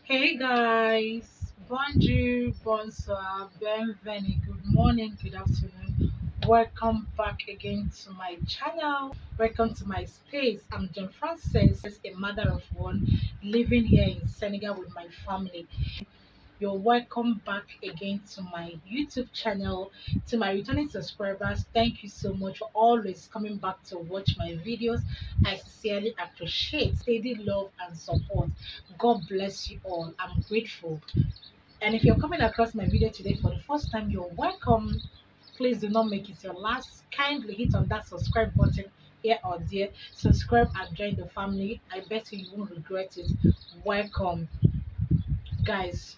Hey guys, bonjour, bonsoir, bienvenue, good morning, good afternoon. Welcome back again to my channel. Welcome to my space. I'm John Francis, a mother of one, living here in Senegal with my family. You're welcome back again to my YouTube channel. To my returning subscribers, thank you so much for always coming back to watch my videos. I sincerely appreciate steady love and support. God bless you all. I'm grateful. And if you're coming across my video today for the first time, you're welcome. Please do not make it your last. Kindly hit on that subscribe button here or there. Subscribe and join the family. I bet you won't regret it. Welcome, guys.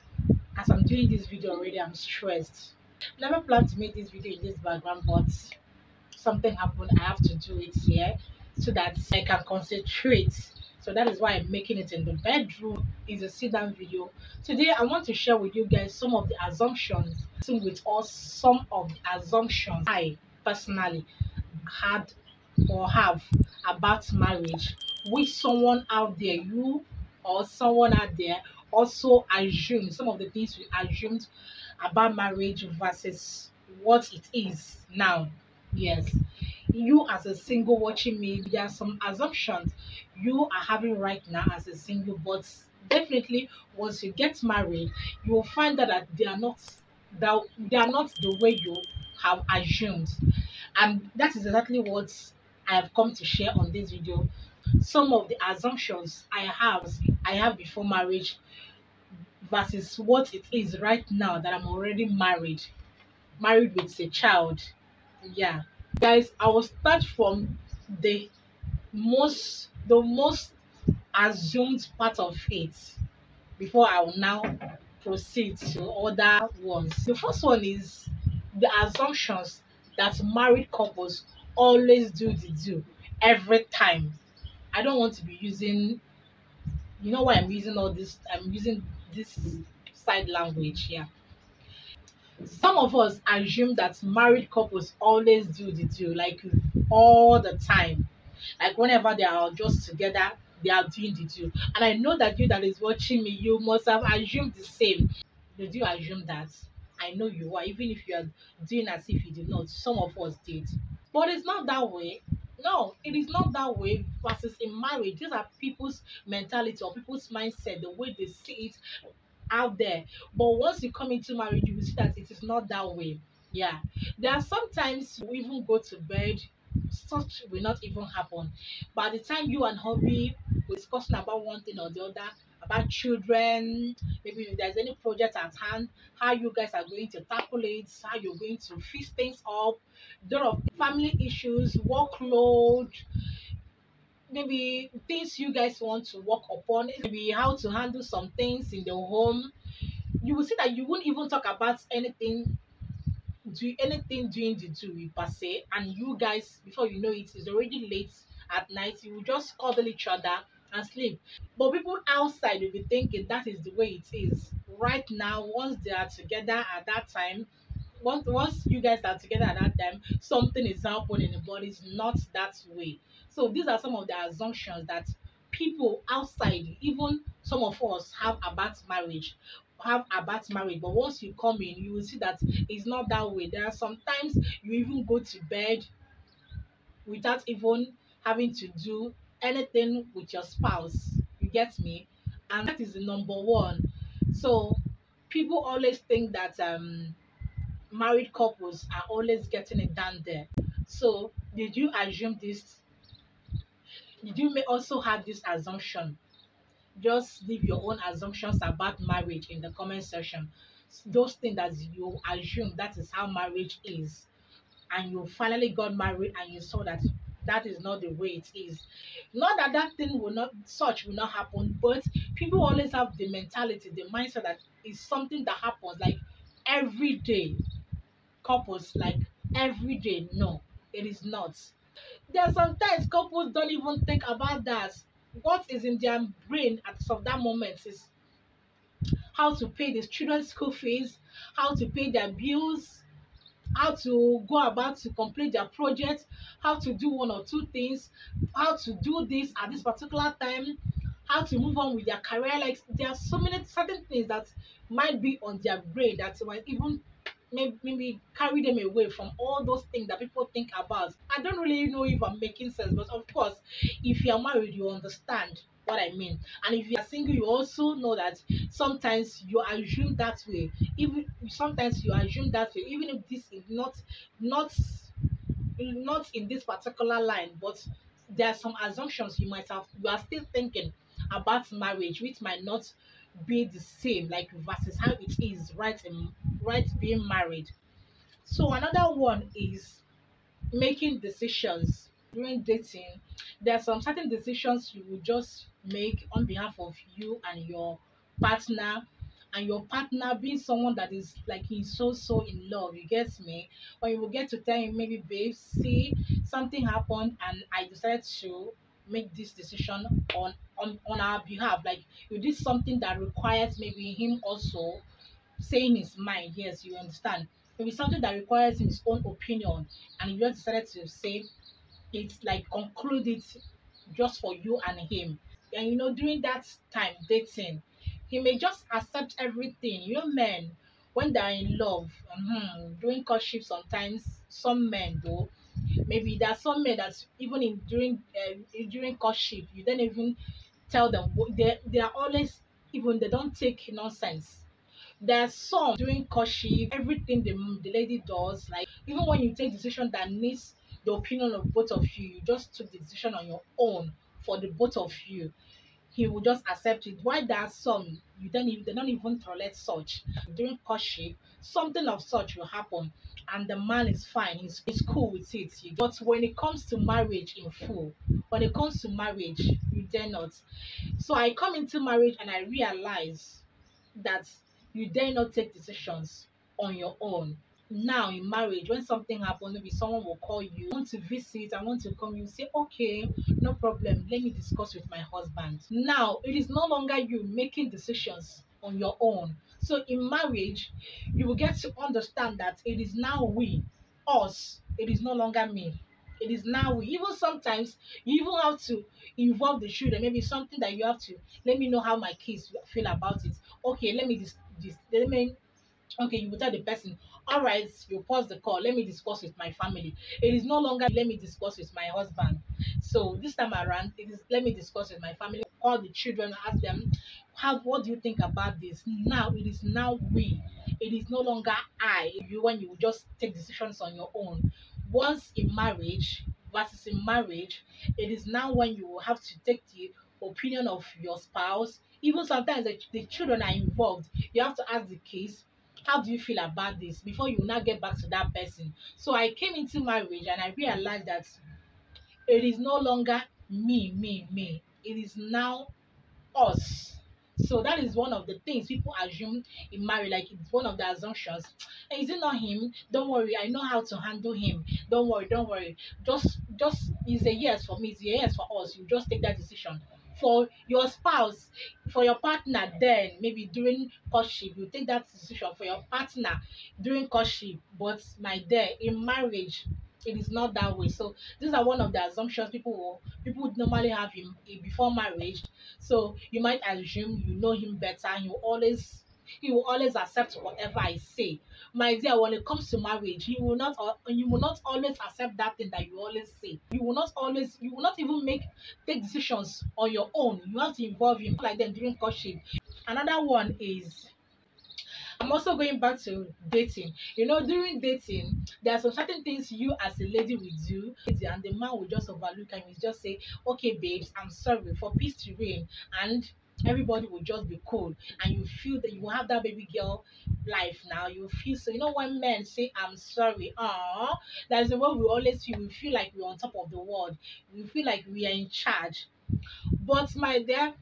As I'm doing this video already, I'm stressed. Never planned to make this video in this background, but something happened. I have to do it here so that I can concentrate. So that is why I'm making it in the bedroom. It's a sit down video. Today I want to share with you guys some of the assumptions with us, some of the assumptions I personally had or have about marriage, which someone out there, you or someone out there, also assume some of the things we assumed about marriage versus what it is now. Yes, you as a single watching me, there are some assumptions you are having right now as a single, but definitely once you get married, you will find out that they are not the way you have assumed. And that is exactly what I have come to share on this video. Some of the assumptions I have before marriage versus what it is right now that I'm already married with a child. Yeah. Guys, I will start from the most assumed part of it before I will now proceed to other ones. The first one is the assumptions that married couples always do every time. I don't want to be using, you know why I'm using all this? I'm using this side language here. Some of us assume that married couples always do, like all the time. Like whenever they are just together, they are doing the do. And I know that you that is watching me, you must have assumed the same. Did you assume that? I know you are, even if you are doing as if you did not. Some of us did. But it's not that way. No, it is not that way. Versus in marriage, these are people's mentality or people's mindset, the way they see it out there. But once you come into marriage, you will see that it is not that way. Yeah. There are sometimes we even go to bed, such will not even happen. By the time you and hubby were discussing about one thing or the other, about children, maybe if there's any project at hand, how you guys are going to tackle it, how you're going to fix things up, lot of family issues, workload, maybe things you guys want to work upon, maybe how to handle some things in the home. You will see that you won't even talk about anything during the two per se, and you guys, before you know it, it's already late at night. You will just cuddle each other and sleep. But people outside will be thinking that is the way it is right now. Once they are together at that time, once you guys are together at that time, something is happening, but it's not that way. So these are some of the assumptions that people outside, even some of us, have about marriage. But once you come in, you will see that it's not that way. There are sometimes you even go to bed without even having to do anything with your spouse. You get me? And that is the number one. So people always think that married couples are always getting it done there. So did you assume this? Did you may also have this assumption? Just leave your own assumptions about marriage in the comment section. Those things that you assume that is how marriage is, and you finally got married and you saw that that is not the way it is. Not that that thing will not happen, but people always have the mentality, the mindset that it's something that happens like every day. Couples like every day. No, it is not. There are sometimes couples don't even think about that. What is in their brain at of that moment is how to pay the children's school fees, how to pay their bills, how to go about to complete their project, how to do one or two things, how to do this at this particular time, how to move on with their career. Like there are so many certain things that might be on their brain that might even maybe carry them away from all those things that people think about. I don't really know if I'm making sense, but of course, if you are married, you understand what I mean. And if you are single, you also know that sometimes you assume that way. Even sometimes you assume that way, even if this is not not in this particular line, but there are some assumptions you are still thinking about marriage, which might not be the same, like versus how it is right being married. So another one is making decisions during dating. There are some certain decisions you will just make on behalf of you and your partner, and your partner being someone that is like he's so in love, you get me? Or you will get to tell him, maybe, babe, see, something happened and I decided to make this decision on our behalf. Like you did something that requires maybe him also saying his mind. Yes, you understand. Maybe something that requires his own opinion, and you just decided to say it's like conclude it just for you and him. And during that time dating, he may just accept everything. Men, when they're in love, during courtship, sometimes some men though, maybe there are some men that even in during courtship, you don't even tell them they are always, even they don't take nonsense. There's some during courtship, everything the lady does, like even when you take decision that needs the opinion of both of you, you just took the decision on your own for the both of you. He will just accept it. Why there are some they don't even tolerate such. During courtship, something of such will happen and the man is fine, he's cool with it. But when it comes to marriage in full, when it comes to marriage, you dare not. So I come into marriage and I realize that you dare not take decisions on your own. Now in marriage, when something happens, maybe someone will call you, want to visit, I want to come, you say, okay, no problem, let me discuss with my husband. Now it is no longer you making decisions on your own. So in marriage, you will get to understand that it is now we, us, it is no longer me. It is now we. Even sometimes you even have to involve the children. Maybe something that you have to let me know how my kids feel about it. Okay, let me okay, you will tell the person, all right, you pause the call, let me discuss with my family. It is no longer let me discuss with my husband. So this time around, it is let me discuss with my family. Call the children, ask them, how what do you think about this? Now it is now we. It is no longer I, you, when you just take decisions on your own. Once in marriage versus in marriage, it is now when you will have to take the opinion of your spouse. Even sometimes the children are involved. You have to ask the kids, how do you feel about this, before you now get back to that person. So I came into marriage and I realized that it is no longer me. It is now us. So that is one of the things people assume in marriage, like it's one of the assumptions. And is it not him? Don't worry, I know how to handle him. Don't worry. Just it's a yes for me, it's a yes for us. You just take that decision. For your spouse, for your partner, then maybe during courtship, you take that decision for your partner during courtship. But my dear, in marriage, it is not that way. So these are one of the assumptions people would normally have in before marriage. So you might assume you know him better and he will always accept whatever I say. My dear, when it comes to marriage, you will not always accept that thing that you always say. You will not even take decisions on your own. You have to involve him like them during courtship. Another one is, I'm also going back to dating. During dating, there are some certain things you as a lady will do, and the man will just overlook and will just say, okay, babes, I'm sorry, for peace to reign. And everybody will just be cool. And you feel that you have that baby girl life now. You feel so, when men say, I'm sorry, that's the way we always feel. We feel like we're on top of the world. We feel like we are in charge. But my dear,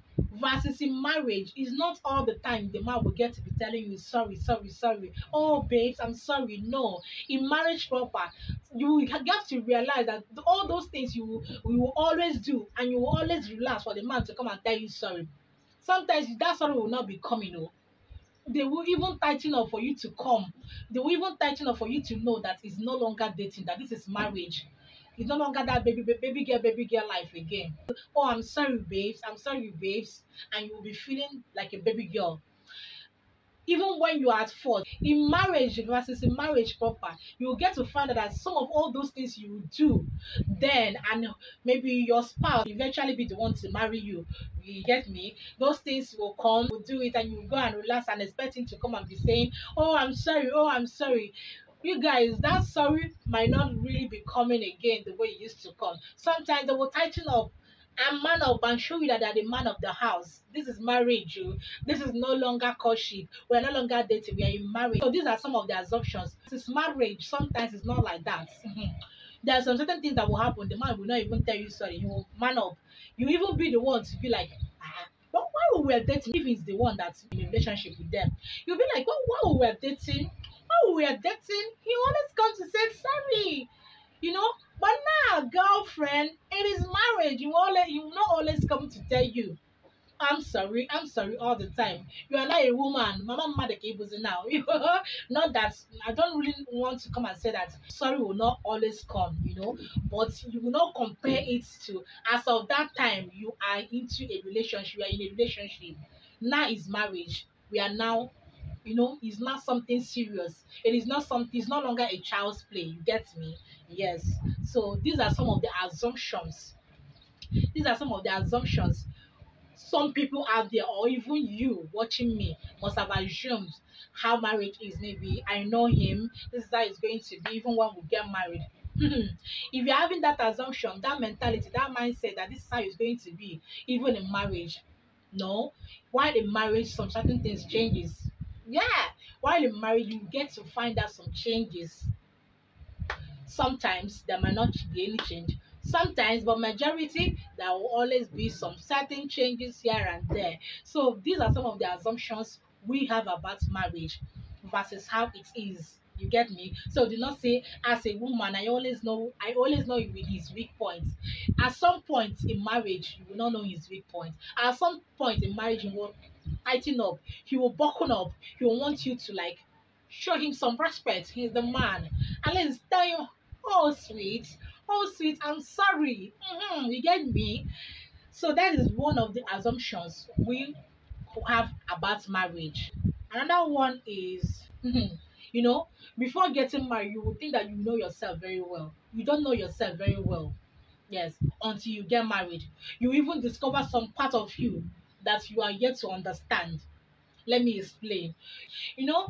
versus in marriage, is not all the time the man will get to be telling you sorry. Oh babes, I'm sorry. No. In marriage proper, you have to realize that all those things you will always do, and you will always relax for the man to come and tell you sorry. Sometimes that sorry will not be coming. Oh, they will even tighten up for you to come. They will even tighten up for you to know that it's no longer dating, that this is marriage. It's no longer that baby girl life again. Oh, I'm sorry, babes, and you will be feeling like a baby girl even when you are at fault. In marriage versus in marriage proper, you will get to find out that some of all those things you do then, and maybe your spouse will eventually be the one to marry you. You get me? Those things will come, will do it, and you will go and relax and expect him to come and be saying, oh, I'm sorry, oh, I'm sorry. You guys, that sorry might not really be coming again the way it used to come. Sometimes they will tighten up and man up and show you that they're the man of the house. This is marriage. You. This is no longer courtship. We're no longer dating. We are in marriage. So these are some of the assumptions. This is marriage. Sometimes it's not like that. There are some certain things that will happen. The man will not even tell you sorry. You will man up. You even be the one to be like, but why we were dating if he's the one that's in a relationship with them? You'll be like, well, why we were dating? Why we were dating? He always comes to say sorry. You know, but now, girlfriend, it is marriage. You will not always come to tell you, I'm sorry all the time. You are not a woman. Mama mother now. Not that I don't really want to come and say that sorry will not always come, but you will not compare it to as of that time you are into a relationship, you are in a relationship. Now is marriage. We are now it's not something serious. It's no longer a child's play. You get me? Yes. So these are some of the assumptions. These are some of the assumptions some people out there, or even you watching me, must have assumed how marriage is. Maybe I know him, this is how it's going to be, even when we get married. If you're having that assumption, that mentality, that mindset that this is how it's going to be, even in marriage, no. While in marriage, some certain things changes. Yeah, while in marriage, you get to find out some changes. Sometimes there might not be any change. Sometimes, but majority, there will always be some certain changes here and there. So these are some of the assumptions we have about marriage versus how it is. You get me? So do not say, as a woman, I always know his weak points. At some point in marriage, you will not know his weak points. At some point in marriage, you will tighten up, he will buckle up, he will want you to like show him some respect. He's the man. And let's tell him, oh sweet, I'm sorry. You get me? So that is one of the assumptions we have about marriage. Another one is, before getting married, you would think that you know yourself very well. You don't know yourself very well. Yes, until you get married. You even discover some part of you that you are yet to understand. Let me explain. You know,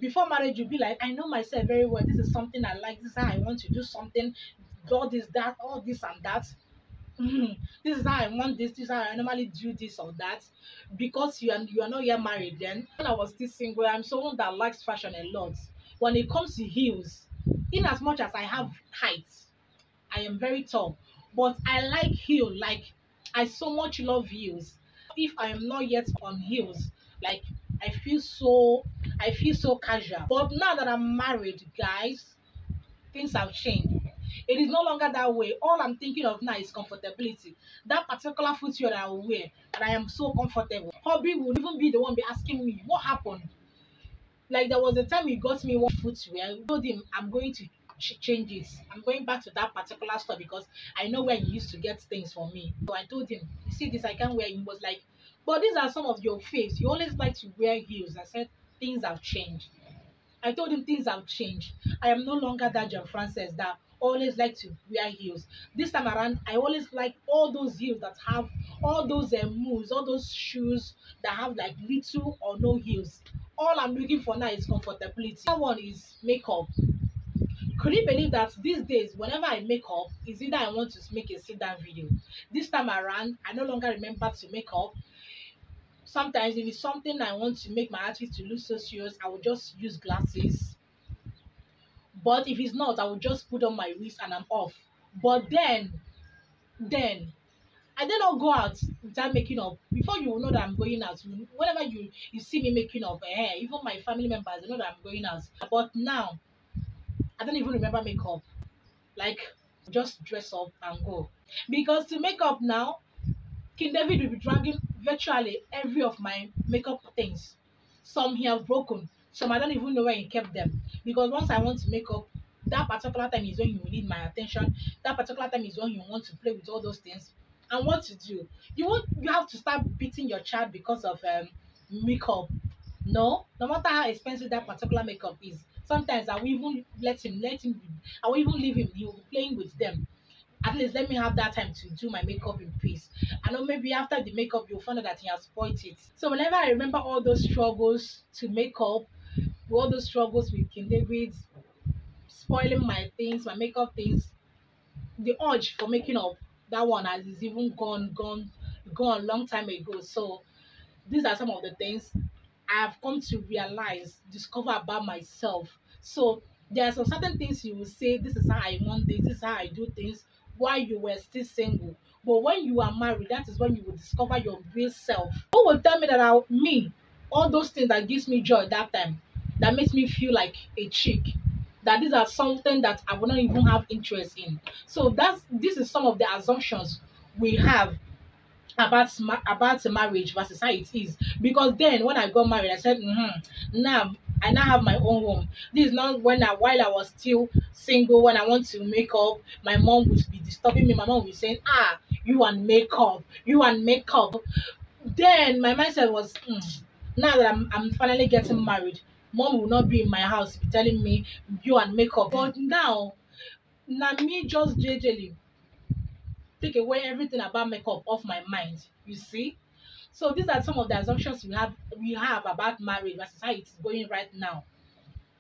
before marriage, you'll be like, I know myself very well. This is something I like. This is how I want to do something. All this, that, all this and that. This is how I want this. This is how I normally do this or that. Because you are not yet married. Then when I was still single, I'm someone that likes fashion a lot. When it comes to heels, in as much as I have height, I am very tall, but I like heel. Like I so much love heels. If I am not yet on heels, like I feel so I feel so casual. But now that I'm married, guys, things have changed. It is no longer that way. All I'm thinking of now is comfortability. That particular footwear that I will wear, and I am so comfortable. Hobby would even be the one be asking me, what happened? Like there was a time he got me one footwear. I told him I'm going to change it. I'm going back to that particular store because I know where he used to get things for me. So I told him, you see this, I can't wear. He was like, but these are some of your faves. You always like to wear heels. I said, things have changed. I told him things have changed. I am no longer that John Francis that always like to wear heels. This time around, I always like all those heels that have all those moves, all those shoes that have like little or no heels. All I'm looking for now is comfortability. That one is makeup. Could you believe that these days, whenever I make up, it's either I want to make a sit down video. This time around, I no longer remember to make up. Sometimes, if it's something I want to make my outfit to look so serious, I will just use glasses. But if it's not, I will just put on my wrist and I'm off. But then I did not go out without making up. Before you will know that I'm going out, whenever you see me making up, even my family members they know that I'm going out. But now I don't even remember makeup. Like just dress up and go. Because to make up now, King David will be dragging virtually every of my makeup things. Some he have broken. Some I don't even know where he kept them. Because once I want to make up, That particular time is when you need my attention. That particular time is when you want to play with all those things. And what to do? You have to start beating your child because of makeup. No, no matter how expensive that particular makeup is. Sometimes I will even I will even leave him. He will be playing with them. At least let me have that time to do my makeup in peace. I know maybe after the makeup you'll find out that he has spoiled it. So whenever I remember all those struggles to make up, all those struggles with King David spoiling my things, my makeup things, the urge for making up, that one has is even gone long time ago. So these are some of the things I've come to realize, discover about myself. So there are some certain things you will say, this is how I want this is how I do things while you were still single. But when you are married, that is when you will discover your real self. Who will tell me that all those things that gives me joy that time, that makes me feel like a chick, that these are something that I would not even have interest in. So this is some of the assumptions we have about marriage versus how it is. Because then when I got married, I said, now I now have my own home. This is not while I was still single. When I want to make up, my mom would be disturbing me. My mom would be saying, you and makeup, you and makeup. Then my mindset was, now that I'm finally getting married, mom will not be in my house be telling me you and makeup. But now me just jejely take away everything about makeup off my mind. You see? So these are some of the assumptions we have about marriage versus how it's going right now.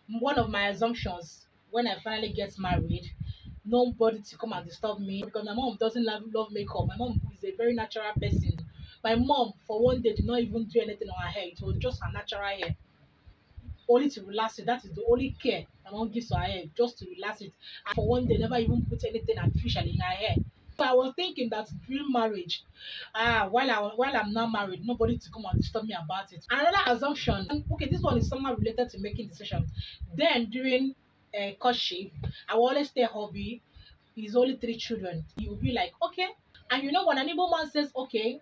One of my assumptions when I finally get married, nobody to come and disturb me because my mom doesn't love makeup. My mom is a very natural person. My mom, for one day, did not even do anything on her hair. It was just her natural hair, only to relax it. That is the only care my mom gives to her hair, just to relax it. And for one day, never even put anything artificial in her hair. So I was thinking that during marriage, while I'm not married, nobody to come and disturb me about it. Another assumption, and okay, this one is somehow related to making decisions. Then during courtship, I will always tell hubby, he's only 3 children. He will be like, okay. And when an Igbo man says, okay,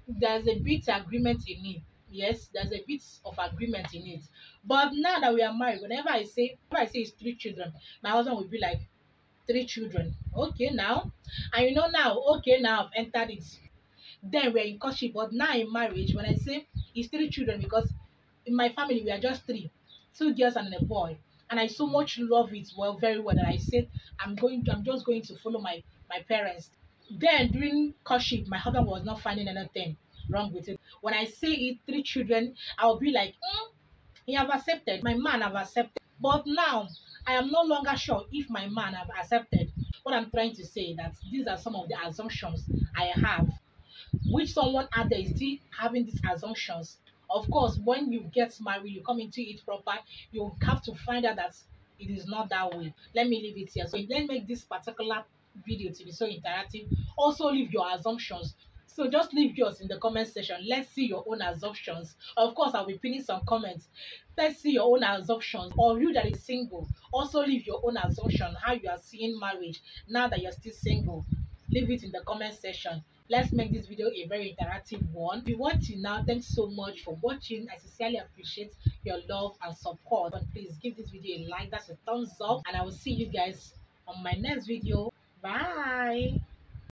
there's a bit agreement in it. Yes, there's a bit of agreement in it. But now that we are married, whenever I say it's 3 children, my husband will be like, 3 children. Okay, now. And now, okay, now I've entered it. Then we're in courtship, but now in marriage, when I say it's 3 children, because in my family we are just three, 2 girls and a boy. And I so much love it very well that I said I'm just going to follow my parents. Then during courtship, my husband was not finding anything wrong with it. When I say it, 3 children, I'll be like, he have accepted. My man have accepted. But now I am no longer sure if my man have accepted. What I'm trying to say that these are some of the assumptions I have, which someone out there is still having these assumptions. Of course, when you get married, you come into it proper, you have to find out that it is not that way. Let me leave it here. So let's make this particular video to be so interactive. Also leave your assumptions. So just leave yours in the comment section. Let's see your own assumptions. Of course, I'll be pinning some comments. Let's see your own assumptions. Or you that is single, also leave your own assumption, how you are seeing marriage now that you're still single. Leave it in the comment section. Let's make this video a very interactive one. If you're watching now, thanks so much for watching. I sincerely appreciate your love and support. But please give this video a like, that's a thumbs up, and I will see you guys on my next video. Bye.